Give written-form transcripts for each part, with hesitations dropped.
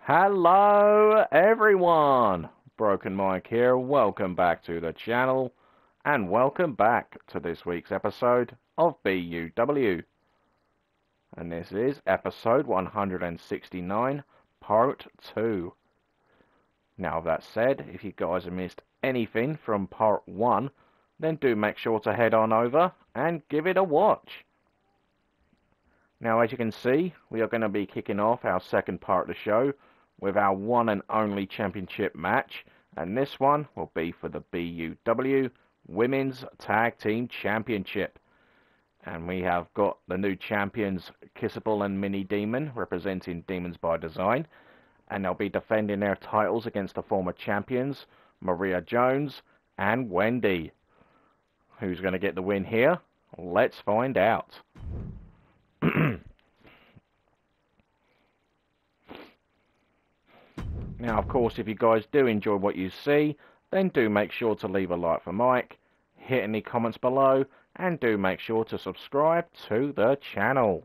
Hello everyone, Broken Mike here, welcome back to the channel and welcome back to this week's episode of BUW. And this is episode 169, part 2. Now that said, if you guys have missed anything from part 1, then do make sure to head on over and give it a watch. Now as you can see, we are going to be kicking off our second part of the show with our one and only championship match, and this one will be for the BUW Women's Tag Team Championship. And we have got the new champions, Kissable and Mini Demon, representing Demons by Design, and they'll be defending their titles against the former champions, Maria Jones and Wendy. Who's going to get the win here? Let's find out. Now, of course, if you guys do enjoy what you see, then do make sure to leave a like for Mike, hit any comments below, and do make sure to subscribe to the channel.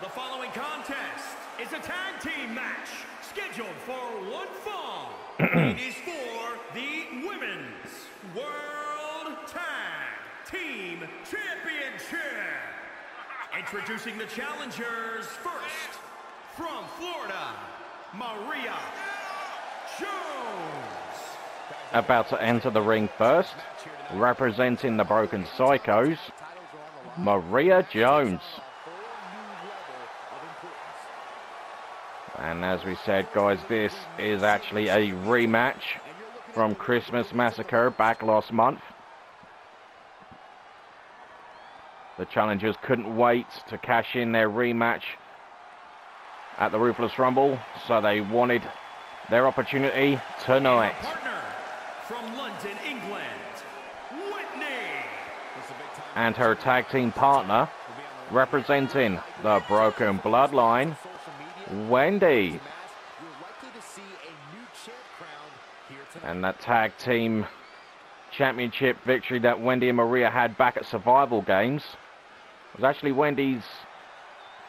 The following contest is a tag team match scheduled for one fall. It is for the Women's World Tag Team Championship. Introducing the challengers first, from Florida, Maria Jones. About to enter the ring first, representing the Broken Psychos, Maria Jones. And as we said, guys, this is actually a rematch from Christmas Massacre back last month. The challengers couldn't wait to cash in their rematch at the Ruthless Rumble, so they wanted their opportunity tonight. From London, England, Whitney. And her tag team partner, representing the Broken Bloodline, Wendy. And that tag team championship victory that Wendy and Maria had back at Survival Games was actually Wendy's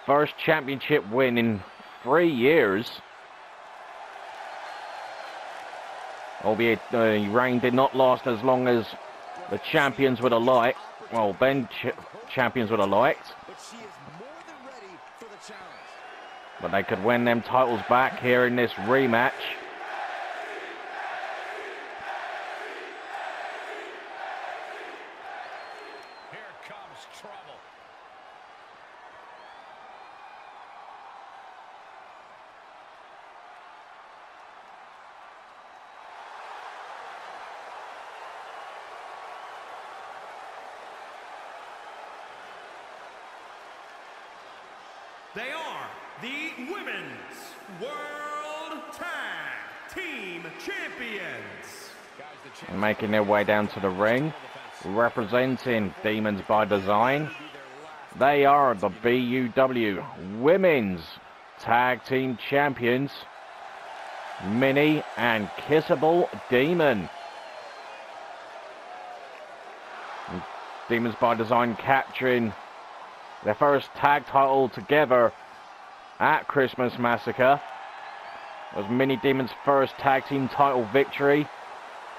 first championship win in 3 years. Albeit the reign did not last as long as the champions would have liked. Well, then champions would have liked. But they could win them titles back here in this rematch. Here comes trouble. They are the Women's World Tag Team Champions. Making their way down to the ring, representing Demons by Design, they are the BUW Women's Tag Team Champions, Mini and Kissable Demon. Demons by Design capturing their first tag title together at Christmas Massacre. It was Mini Demon's first tag team title victory,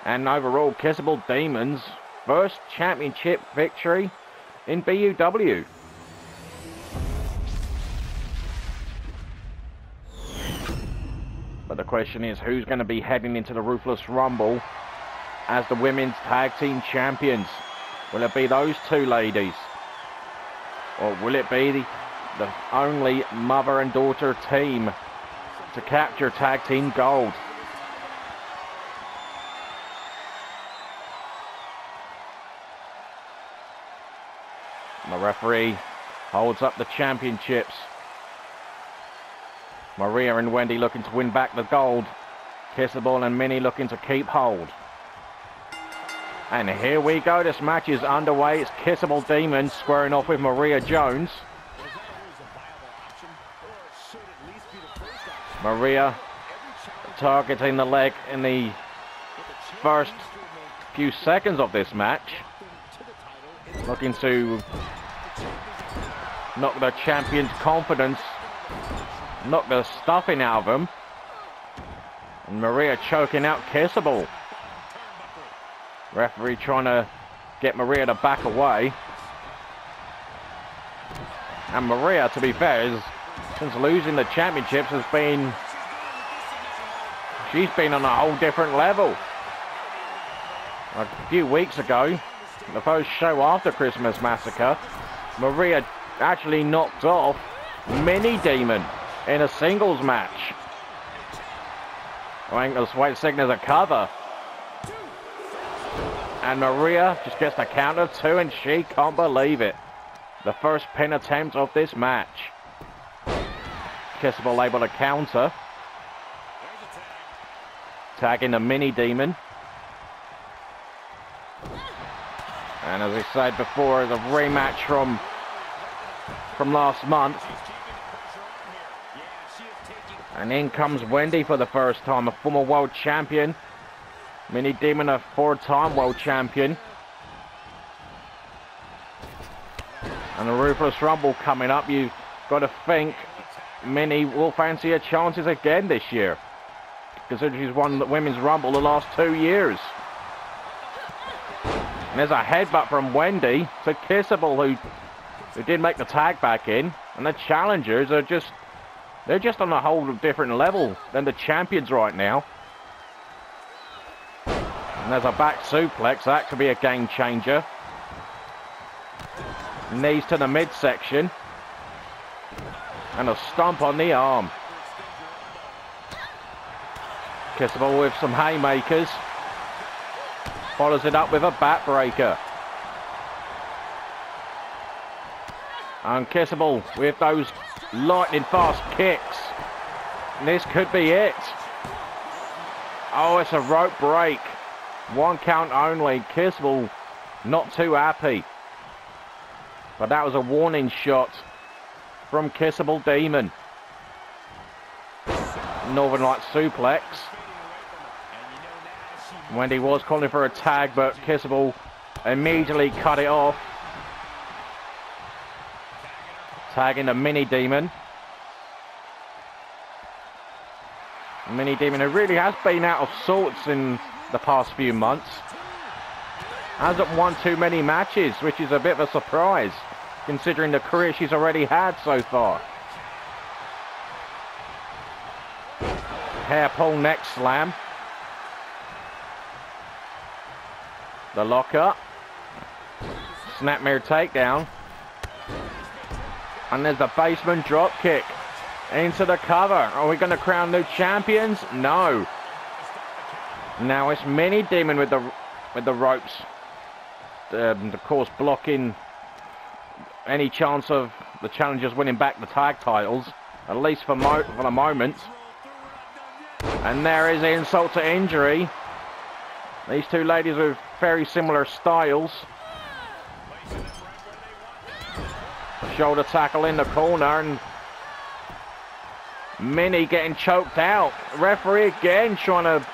and overall Kissable Demons' first championship victory in BUW. But the question is, who's going to be heading into the Ruthless Rumble as the women's tag team champions? Will it be those two ladies? Or will it be the only mother and daughter team to capture tag team gold? The referee holds up the championships. Maria and Wendy looking to win back the gold. Kissable and Minnie looking to keep hold. And here we go. This match is underway. It's Kissable Demon squaring off with Maria Jones. Maria targeting the leg in the first few seconds of this match. Looking to knock the champion's confidence, knock the stuffing out of them. And Maria choking out Kissable. Referee trying to get Maria to back away. And Maria, to be fair, since losing the championships, she's been on a whole different level. A few weeks ago, the first show after Christmas Massacre, Maria actually knocked off Mini Demon in a singles match. I think that's why it's seen as a cover. And Maria just gets the counter too, and she can't believe it. The first pin attempt of this match. Kissable able to counter. Tagging the Mini Demon. And as I said before, the rematch from last month. And in comes Wendy for the first time, a former world champion. Mini Demon, a 4-time world champion. And the Ruthless Rumble coming up. You've got to think Mini will fancy her chances again this year, considering she's won the Women's Rumble the last 2 years. And there's a headbutt from Wendy to Kissable, who did make the tag back in. And the challengers are they're just on a whole different level than the champions right now. And there's a back suplex. That could be a game changer. Knees to the midsection. And a stomp on the arm. Kissable with some haymakers. Follows it up with a backbreaker. And Kissable with those lightning fast kicks. And this could be it. Oh, it's a rope break. 1 count only. Kissable not too happy. But that was a warning shot from Kissable Demon. Northern Light suplex. Wendy was calling for a tag, but Kissable immediately cut it off. Tagging the Mini Demon. Mini Demon, who really has been out of sorts in the past few months. Hasn't won too many matches, which is a bit of a surprise, considering the career she's already had so far. Hair pull neck slam. The lockup. Snapmare takedown. And there's the basement drop kick into the cover. Are we going to crown new champions? No. Now it's Mini Demon with the ropes. Of course, blocking any chance of the challengers winning back the tag titles, at least for the moment. And there is insult to injury. These two ladies with very similar styles. Shoulder tackle in the corner, and Mini getting choked out. Referee again trying to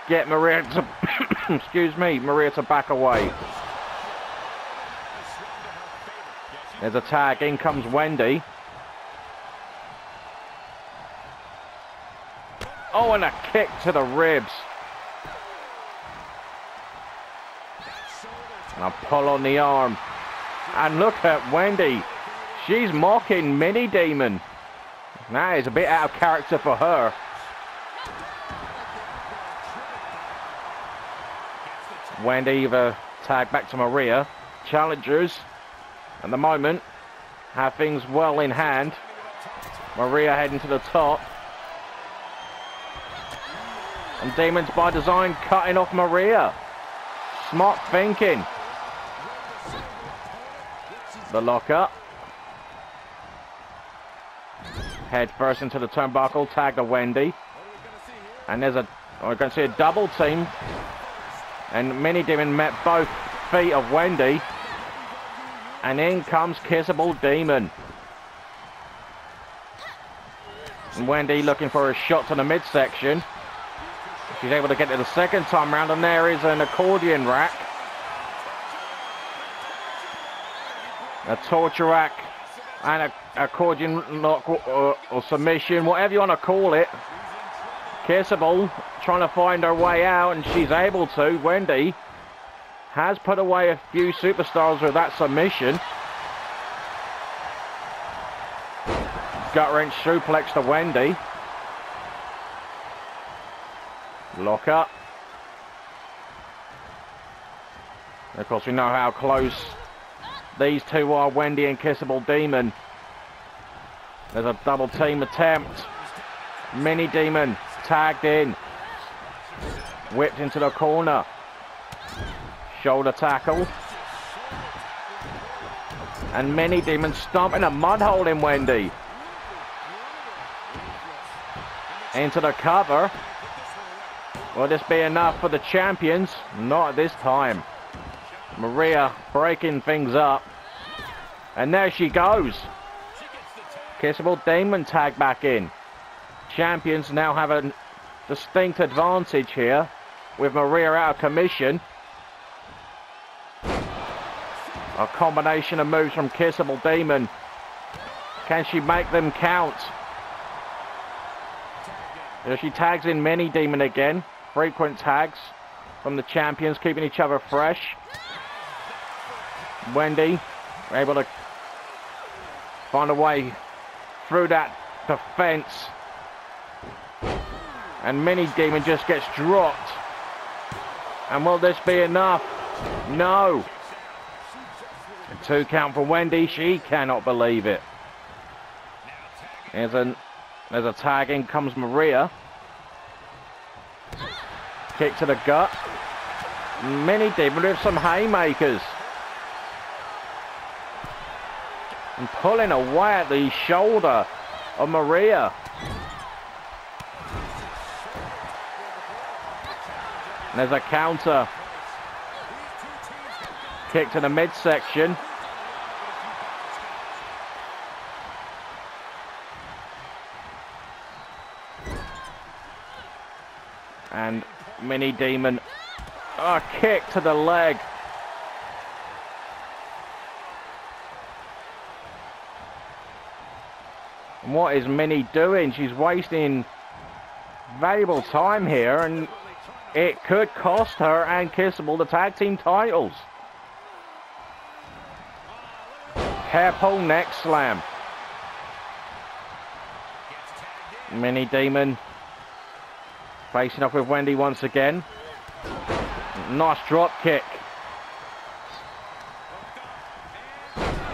get Maria to excuse me, Maria to back away. There's a tag. In comes Wendy. Oh, and a kick to the ribs. And a pull on the arm. And look at Wendy. She's mocking Mini Demon. That is a bit out of character for her. Wendy the tag back to Maria. Challengers at the moment have things well in hand. Maria heading to the top. And Demons by design cutting off Maria. Smart thinking. The lockup. Head first into the turnbuckle. Tag to Wendy. And we're going to see a double team. And Mini Demon met both feet of Wendy. And in comes Kissable Demon. And Wendy looking for a shot to the midsection. She's able to get it the second time round, and there is an accordion rack. A torture rack and an accordion lock or submission, whatever you want to call it. Kissable trying to find her way out, and she's able to. Wendy has put away a few superstars with that submission. Gut wrench suplex to Wendy. Lock up. And of course we know how close these two are, Wendy and Kissable Demon. There's a double team attempt. Mini Demon tagged in. Whipped into the corner. Shoulder tackle. And Mini Demon stomping a mud hole in Wendy. Into the cover. Will this be enough for the champions? Not at this time. Maria breaking things up. And there she goes. Kissable Demon tag back in. Champions now have a distinct advantage here with Maria out of commission. A combination of moves from Kissable Demon. Can she make them count? She tags in Mini Demon again. Frequent tags from the champions, keeping each other fresh. Wendy able to find a way through that defense. And Mini Demon just gets dropped. And will this be enough? No. A 2 count for Wendy. She cannot believe it. There's a tag, in comes Maria. Kick to the gut. Mini Demon with some haymakers. And pulling away at the shoulder of Maria. And there's a counter. Kick to the midsection. And Mini Demon, a kick to the leg. And what is Mini doing? She's wasting valuable time here, and it could cost her and Kissable the tag team titles. Hair pull neck slam. Mini Demon facing off with Wendy once again. Nice drop kick.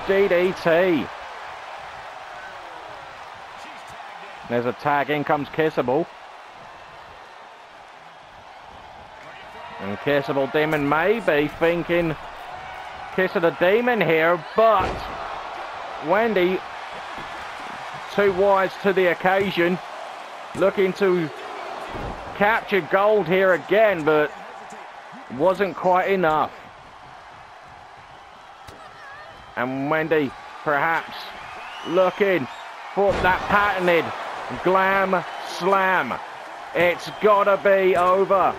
DDT. There's a tag, in comes Kissable. And Kissable Demon may be thinking Kiss of the Demon here, but Wendy, too wise to the occasion, looking to capture gold here again, but wasn't quite enough. And Wendy perhaps looking for that patented glam slam. It's gotta be over.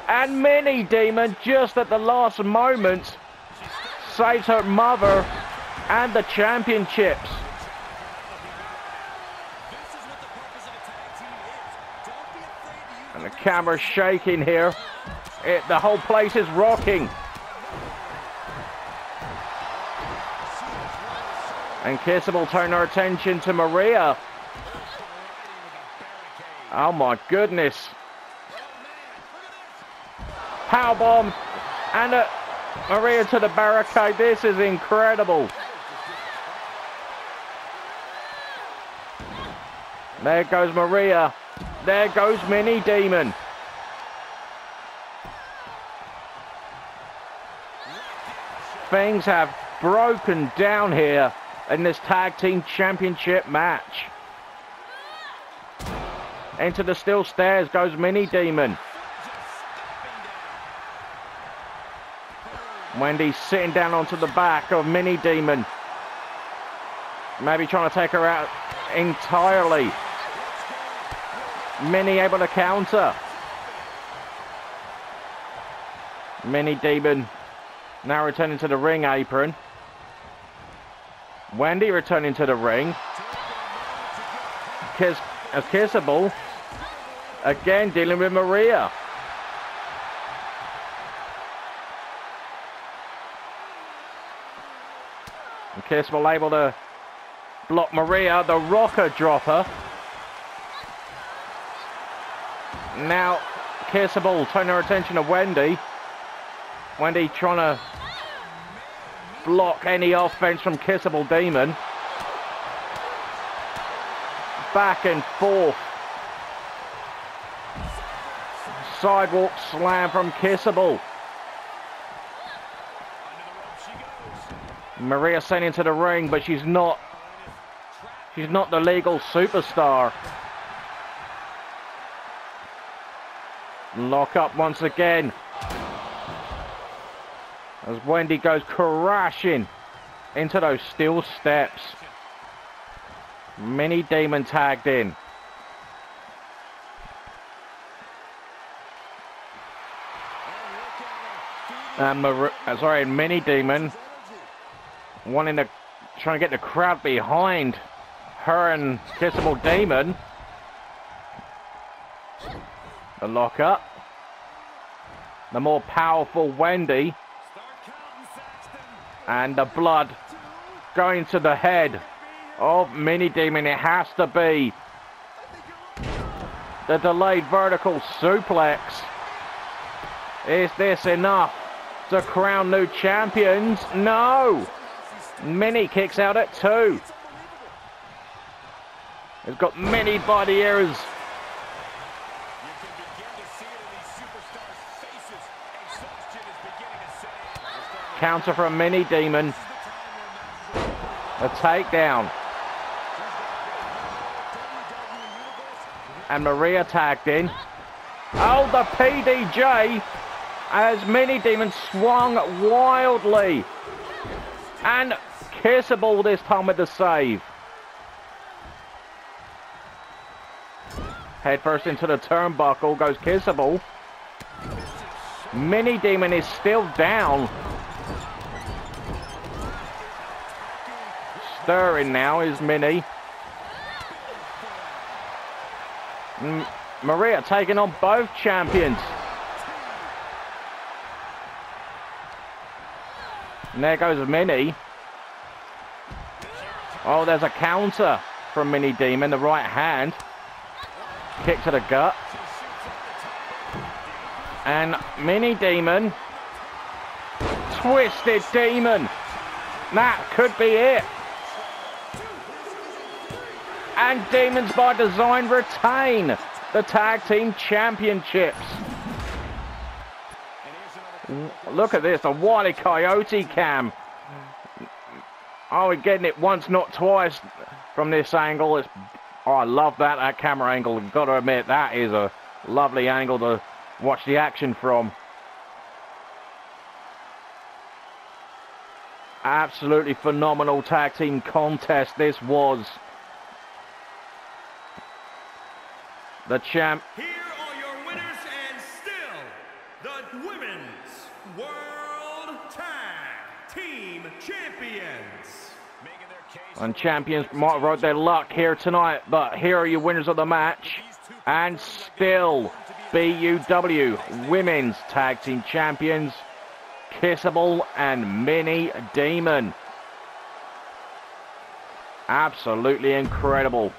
And Mini Demon, just at the last moment, saves her mother and the championships. And the camera's shaking here. The whole place is rocking. And Kissable turn her attention to Maria. Oh my goodness. Powerbomb And Maria to the barricade. This is incredible. There goes Maria. There goes Mini Demon. Things have broken down here in this tag team championship match. Into the steel stairs goes Mini Demon. Wendy sitting down onto the back of Mini Demon. Maybe trying to take her out entirely. Mini able to counter. Mini Demon now returning to the ring apron. Wendy returning to the ring. Kissable again dealing with Maria. And Kissable able to block Maria, the rocker dropper. Now Kissable turning her attention to Wendy. Wendy trying to block any offense from Kissable Demon. Back and forth. Sidewalk slam from Kissable. Maria sent into the ring, but she's not the legal superstar. Lock up once again. As Wendy goes crashing into those steel steps. Mini Demon tagged in. And Mini Demon trying to get the crowd behind her and Kissable Demon. The lock up. The more powerful Wendy. And the blood going to the head of Mini Demon. It has to be the delayed vertical suplex. Is this enough to crown new champions? No. Mini kicks out at 2. It's got many body errors. Counter from Mini Demon. A takedown. And Maria tagged in. Oh, the PDJ as Mini Demon swung wildly. And Kissable this time with the save. Head first into the turnbuckle goes Kissable. Mini Demon is still down. Stirring now is Mini. Maria taking on both champions. And there goes Mini. Oh, there's a counter from Mini Demon, the right hand. Kick to the gut. And Mini Demon. Twisted Demon. That could be it. And Demons by Design retain the Tag Team Championships. Look at this, a Wile E. Coyote cam. Oh, we're getting it once, not twice from this angle. Oh, I love that camera angle. I've got to admit, that is a lovely angle to watch the action from. Absolutely phenomenal tag team contest this was. The champ. Here are your winners and still the Women's World Tag Team Champions. And champions might have rode their luck here tonight, but here are your winners of the match. And still BUW Women's Tag Team Champions, Kissable and Mini Demon. Absolutely incredible.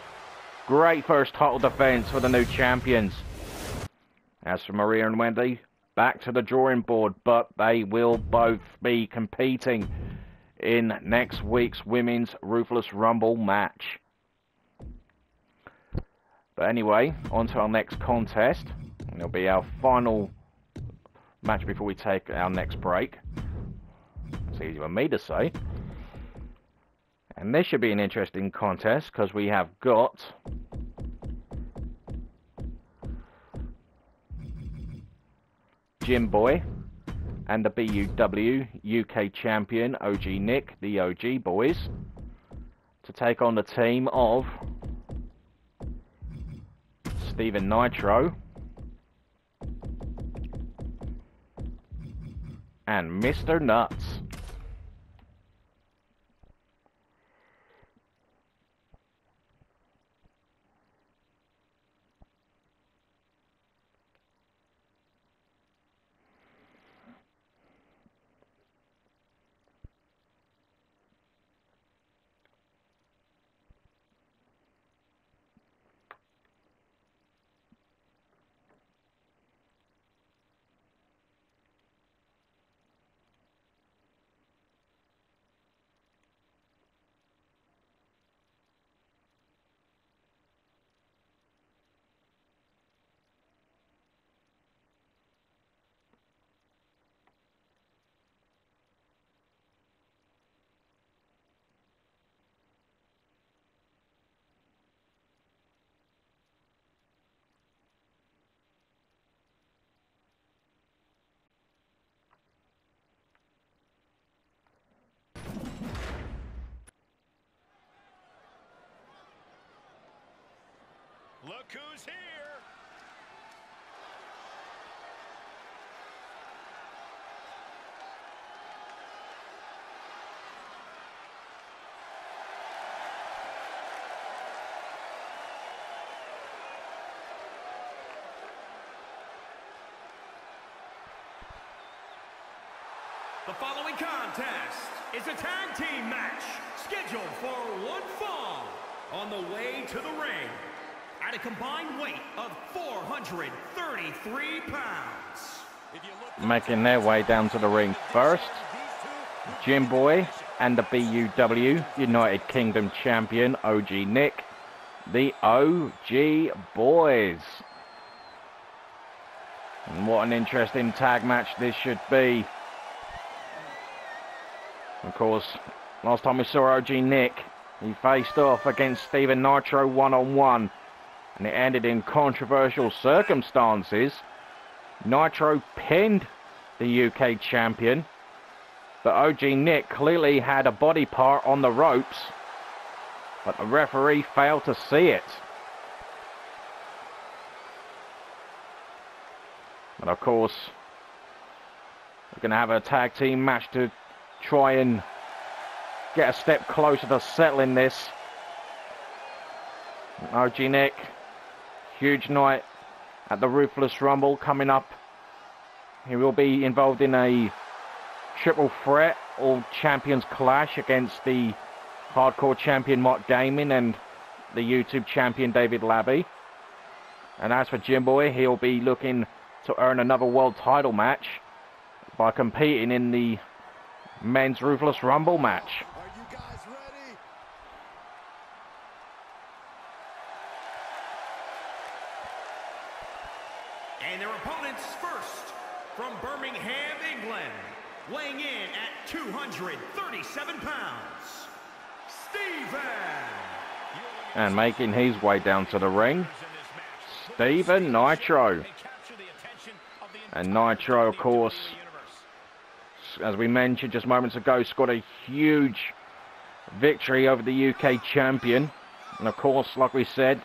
Great first title defense for the new champions. As for Maria and Wendy, back to the drawing board, but they will both be competing in next week's Women's Ruthless Rumble match. But anyway, on to our next contest. It'll be our final match before we take our next break. It's easy for me to say. And this should be an interesting contest because we have got Jim Boy and the BUW UK champion OG Nick, the OG boys, to take on the team of Steven Nitro and Mr. Nuts. Look who's here. The following contest is a tag team match scheduled for one fall on the way to the ring at a combined weight of 433 pounds. Making their way down to the ring first, Jim Boy and the BUW United Kingdom champion OG Nick, the OG boys. And what an interesting tag match this should be. Of course, last time we saw OG Nick, he faced off against Steven Nitro one-on-one, and it ended in controversial circumstances. Nitro pinned the UK champion, but OG Nick clearly had a body part on the ropes, but the referee failed to see it. And of course, we're going to have a tag team match to try and get a step closer to settling this. OG Nick, huge night at the Ruthless Rumble coming up. He will be involved in a triple threat All Champions clash against the Hardcore champion Mark Gaming and the YouTube champion David Labby. And as for Jim Boy, he'll be looking to earn another world title match by competing in the Men's Ruthless Rumble match. Are you guys ready? And their opponents first, from Birmingham, England, weighing in at 237 pounds, Steven. And making his way down to the ring, Steven Nitro. And Nitro, of course, as we mentioned just moments ago, scored a huge victory over the UK champion. And of course, like we said,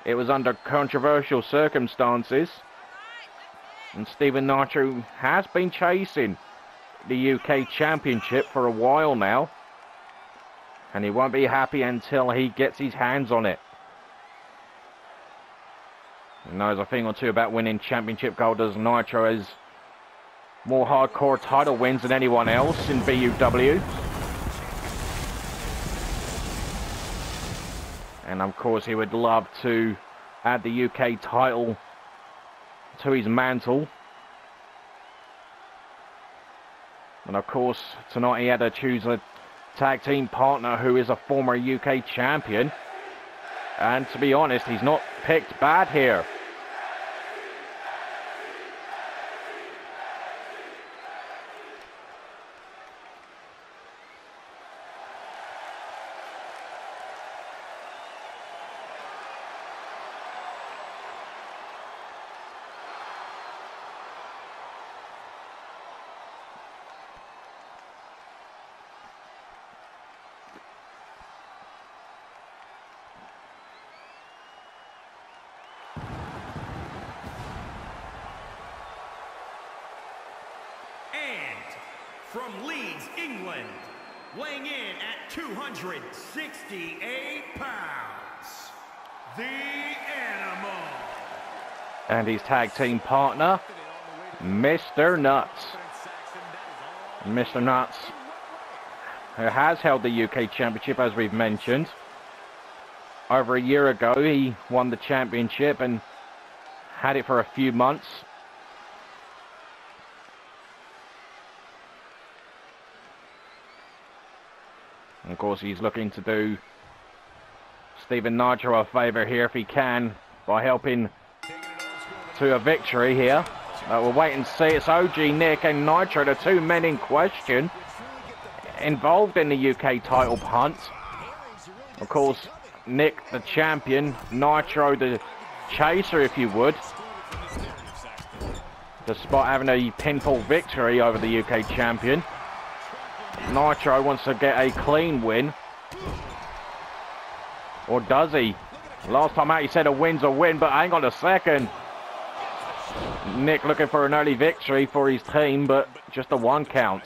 it was under controversial circumstances. And Steven Nitro has been chasing the UK championship for a while now. And he won't be happy until he gets his hands on it. He knows a thing or two about winning championship gold, as Nitro has more hardcore title wins than anyone else in BUW. And of course he would love to add the UK title to his mantle And of course, tonight he had to choose a tag team partner who is a former UK champion. And to be honest, he's not picked bad here. From Leeds, England, weighing in at 268 pounds, the Animal. And his tag team partner, Mr. Nuts. Mr. Nuts, who has held the UK Championship, as we've mentioned. Over a year ago, he won the championship and had it for a few months. And of course, he's looking to do Stephen Nitro a favour here if he can by helping to a victory here. But we'll wait and see. It's OG, Nick and Nitro, the two men in question, involved in the UK title hunt. Of course, Nick the champion, Nitro the chaser, if you would. Despite having a pinfall victory over the UK champion, Nitro wants to get a clean win. Or does he? Last time out he said a win's a win, but hang on a second. Nick looking for an early victory for his team, but just a 1 count.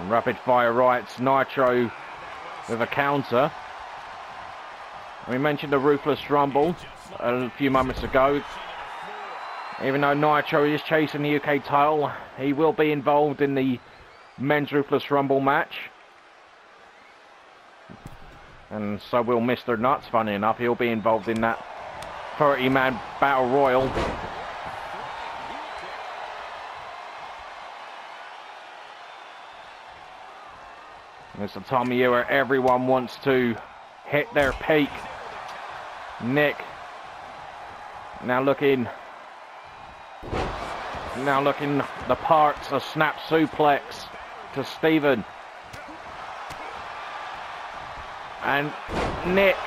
Rapid fire rights, Nitro with a counter. We mentioned the Ruthless Rumble a few moments ago. Even though Nitro is chasing the UK title, he will be involved in the Men's Ruthless Rumble match. And so will Mr. Nuts, funny enough. He'll be involved in that 30-man Battle Royal. It's the time of year where everyone wants to hit their peak. Nick now looking the parts, a snap suplex to Stephen. And Nick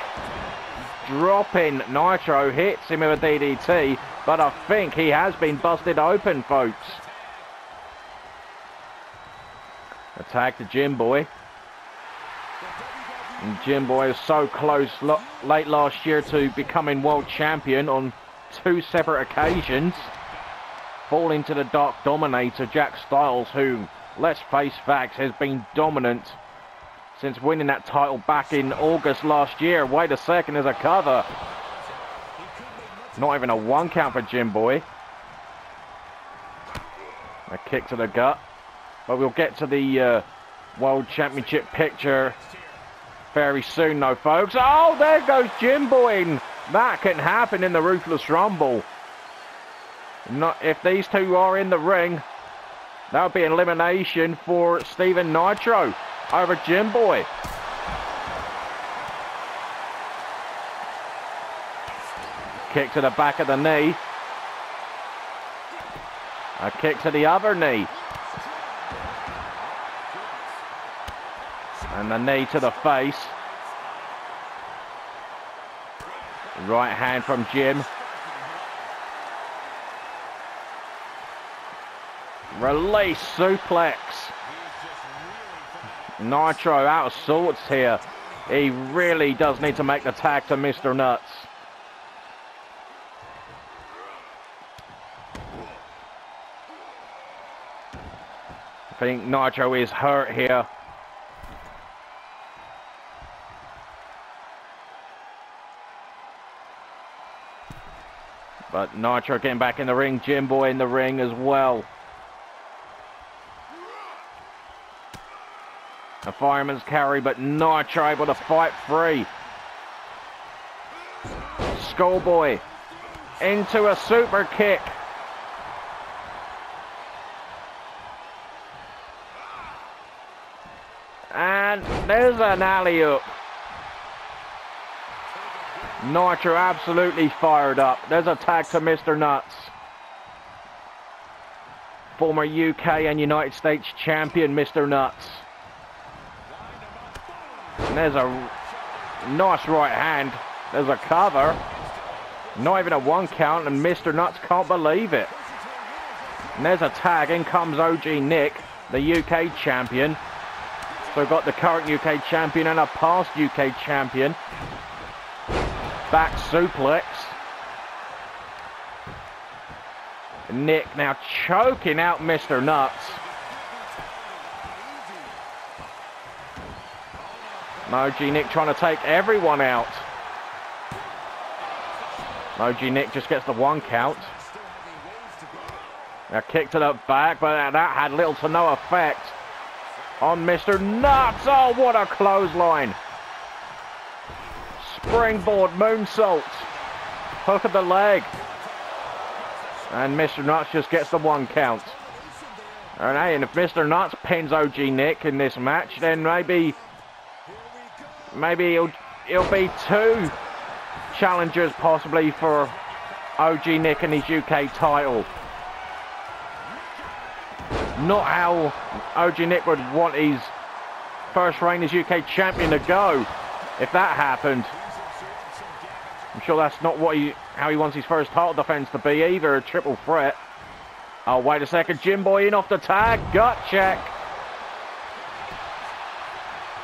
dropping Nitro, hits him with a DDT, but I think he has been busted open, folks. Attack to Jim Boy. And Jim Boy is so close late last year to becoming world champion on 2 separate occasions. Falling to the Dark Dominator, Jack Styles, who, let's face facts, has been dominant since winning that title back in August last year. Wait a second, there's a cover. Not even a 1 count for Jim Boy. A kick to the gut. But we'll get to the World Championship picture very soon though, folks. Oh, there goes Jim Boy. That can happen in the Ruthless Rumble. Not if these two are in the ring. That would be an elimination for Stephen Nitro over Jim Boy. Kick to the back of the knee. A kick to the other knee. And the knee to the face. Right hand from Jim. Release suplex. Nitro out of sorts here. He really does need to make the tag to Mr. Nuts. I think Nitro is hurt here. But Nitro getting back in the ring. Jim Boy in the ring as well. A fireman's carry, but Nitro able to fight free. Schoolboy into a super kick. And there's an alley-oop. Nitro absolutely fired up. There's a tag to Mr. Nuts. Former UK and United States champion, Mr. Nuts. And there's a nice right hand. There's a cover. Not even a 1 count, and Mr. Nuts can't believe it. And there's a tag. In comes OG Nick, the UK champion. So we've got the current UK champion and a past UK champion. Back suplex. Nick now choking out Mr. Nuts. OG Nick trying to take everyone out. OG Nick just gets the 1 count. Now kick to the back, but that had little to no effect on Mr. Nuts. Oh, what a clothesline. Springboard moonsault. Hook of the leg. And Mr. Nuts just gets the 1 count. And hey, and if Mr. Nuts pins OG Nick in this match, then maybe it'll be 2 challengers possibly for OG Nick and his UK title. Not how OG Nick would want his first reign as UK champion to go if that happened. I'm sure that's not how he wants his first title defense to be either, a triple threat. Oh, wait a second, Jim Boy in off the tag, gut check.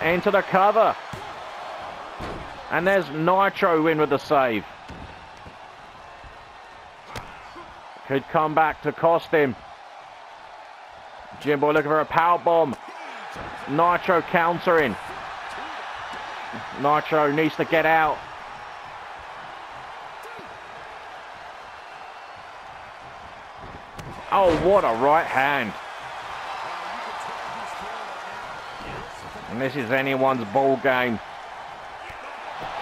Into the cover. And there's Nitro in with the save. Could come back to cost him. Jim Boy looking for a power bomb. Nitro countering. Nitro needs to get out. Oh, what a right hand. And this is anyone's ball game.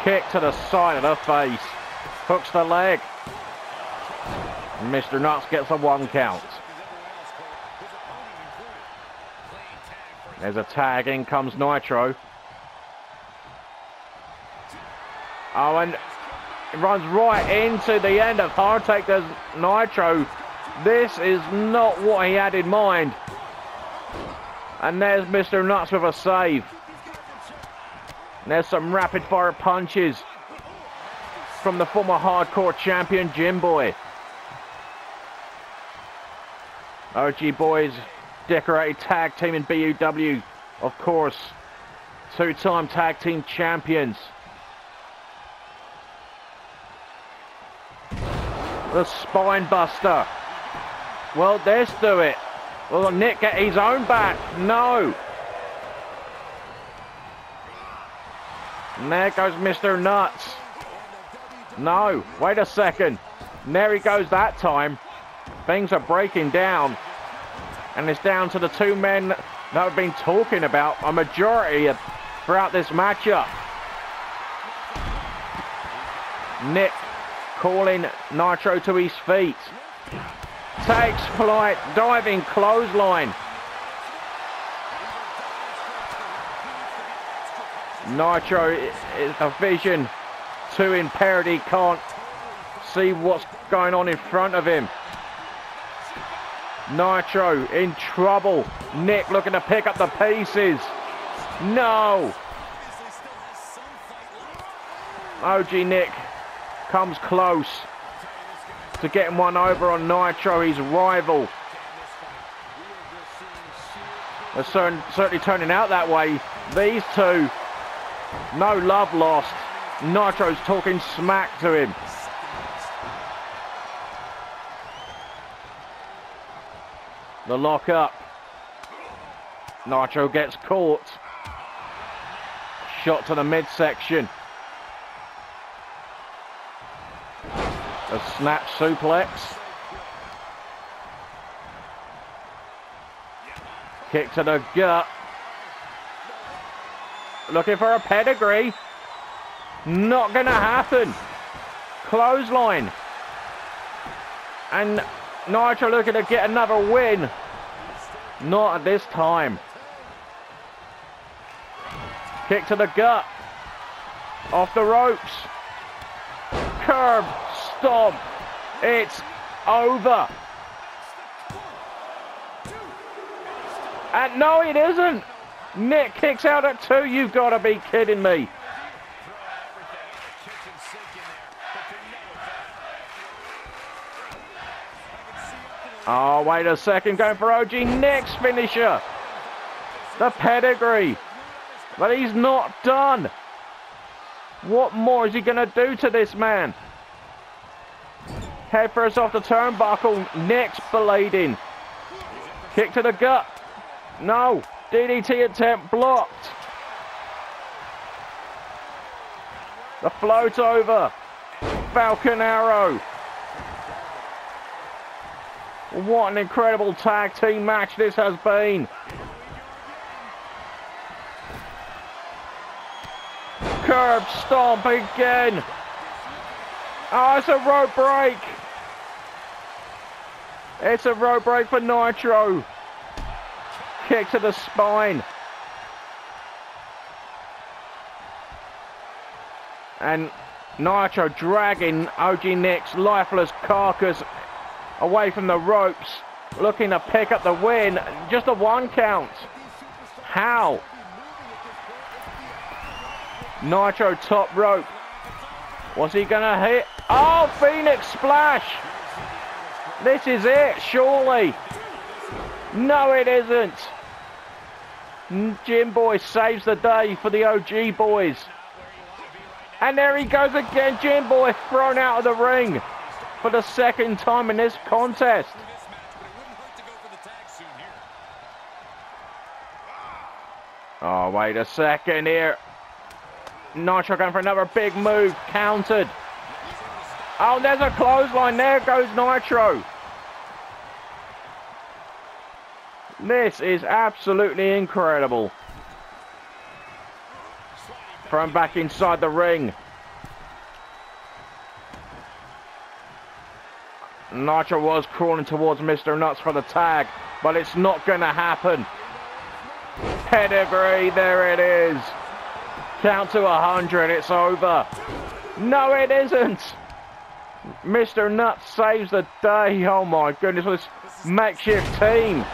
Kick to the side of the face. Hooks the leg. Mr. Nuts gets a 1 count. There's a tag. In comes Nitro. Oh, and it runs right into the end of Hardtake. There's Nitro. This is not what he had in mind. And there's Mr. Nuts with a save. And there's some rapid fire punches from the former hardcore champion Jim Boy. OG Boys decorated tag team in BUW, of course. 2-time tag team champions. The spine buster. Well, let's do it. Will Nick get his own back? No. And there goes Mr. Nuts. No, wait a second. And there he goes that time. Things are breaking down. And it's down to the 2 men that I've been talking about a majority throughout this matchup. Nick calling Nitro to his feet. Takes flight, diving clothesline. Nitro is a vision too impaired. He can't see what's going on in front of him. Nitro in trouble. Nick looking to pick up the pieces. No. OG Nick comes close to getting one over on Nitro, his rival. They're certainly turning out that way. These two, no love lost. Nitro's talking smack to him. The lock up. Nitro gets caught. Shot to the midsection. A snap suplex. Kick to the gut. Looking for a pedigree. Not going to happen. Clothesline. And Nitro looking to get another win. Not at this time. Kick to the gut. Off the ropes. Curb stomp. It's over. And no, it isn't. Nick kicks out at 2. You've got to be kidding me. Oh, wait a second. Going for OG Nick's finisher. The pedigree. But he's not done. What more is he going to do to this man? Head first off the turnbuckle. Nick's blading. Kick to the gut. No. DDT attempt blocked. The float over. Falcon Arrow. What an incredible tag team match this has been. Curb stomp again. Oh, it's a rope break. It's a rope break for Nitro. Kick to the spine. And Nitro dragging OG Nick's lifeless carcass away from the ropes, looking to pick up the win. Just a 1 count. How? Nitro top rope. What's he gonna hit? Oh, Phoenix Splash. This is it, surely. No, it isn't. Jim Boy saves the day for the OG boys. And there he goes again. Jim Boy thrown out of the ring for the 2nd time in this contest. Oh, wait a second here. Nitro going for another big move. Countered. Oh, there's a clothesline. There goes Nitro. This is absolutely incredible. Thrown back inside the ring. Nitro was crawling towards Mr. Nuts for the tag, but it's not going to happen. Pedigree, there it is. Count to 100, it's over. No, it isn't. Mr. Nuts saves the day. Oh my goodness, this makeshift team.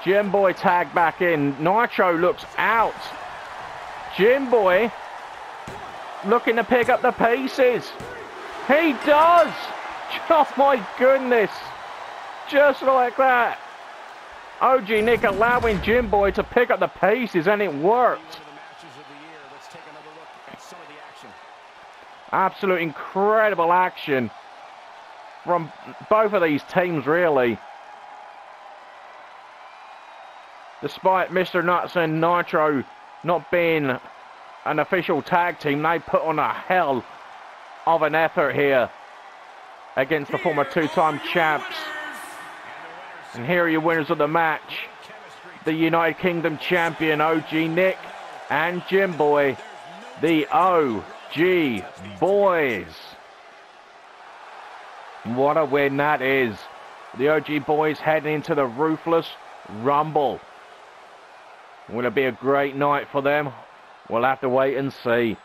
Jim Boy tagged back in. Nitro looks out. Jim Boy looking to pick up the pieces. He does. Oh my goodness. Just like that. OG Nick allowing Jim Boy to pick up the pieces, and it worked. Absolute incredible action from both of these teams, really. Despite Mr. Nuts and Nitro not being an official tag team, they put on a hell of an effort here against the former 2-time champs. And here are your winners of the match. The United Kingdom champion OG Nick and Jim Boy, the OG Boys. What a win that is. The OG Boys heading into the Ruthless Rumble. Will it be a great night for them? We'll have to wait and see.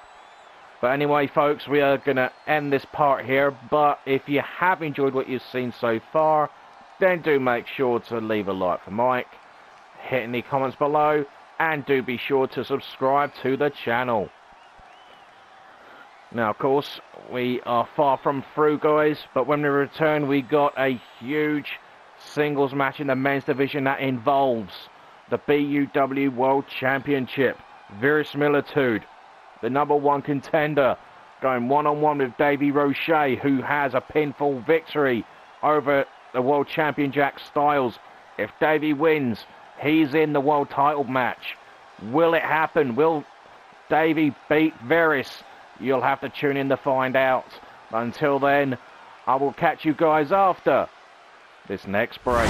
But anyway, folks, we are going to end this part here. But if you have enjoyed what you've seen so far, then do make sure to leave a like for Mike, hit any comments below, and do be sure to subscribe to the channel. Now, of course, we are far from through, guys, but when we return, we got a huge singles match in the men's division that involves the BUW World Championship. Verisimilitude, the #1 contender, going one-on-one with Davey Roche, who has a pinfall victory over the world champion Jack Styles. If Davey wins, he's in the world title match. Will it happen? Will Davey beat Veris? You'll have to tune in to find out. Until then, I will catch you guys after this next break.